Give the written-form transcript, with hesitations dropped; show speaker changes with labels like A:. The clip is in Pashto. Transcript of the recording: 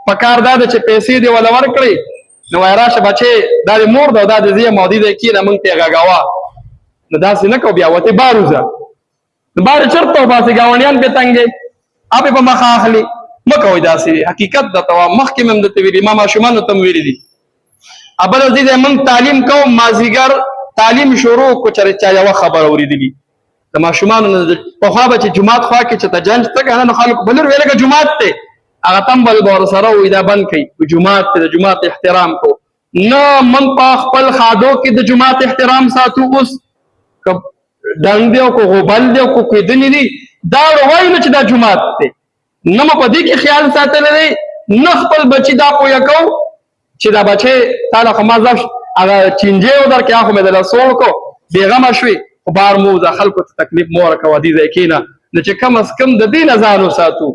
A: پکار دا چې پیسې دی ولا ورکړي نو راشه بچې دا د مور دا د زی مودي دی کینه مونږ ته غاغوا نو داسې نه کو بیا وته باروزه بار چرته وباسي گاونډیان به تنګي اپ په مخ اخلي مکه وای داسې حقیقت د توا مخکې مم د تویل امام شومان تم ویل دي ابل دې مونږ تعلیم کوم مازیګر تعلیم شروع کو چرې چا یو خبر اوریدلی د ماشومان په خوا به چې جمعات خوا کې چې ته جنج ته نه خلک بلر ویلګه جمعات ته هغه تم بل بور سره وې دا بند کړي جمعات ته د جمعات احترام کو نه من په خپل خادو کې د جمعات احترام ساتو اوس دنګ دیو کو غبل دیو کو کېدنی دي دا وای نه چې دا جمعات ته نه په دې کې خیال ساتل لري نه خپل بچی دا کو یکو چې دا بچي تعالی خمازش هغه چینجه او در کې هغه مې د رسول کو بیغمه شوي بار مو د خلکو ته تکلیف مور کوي دي ځکه نه چې کم از کم د دین ازانو ساتو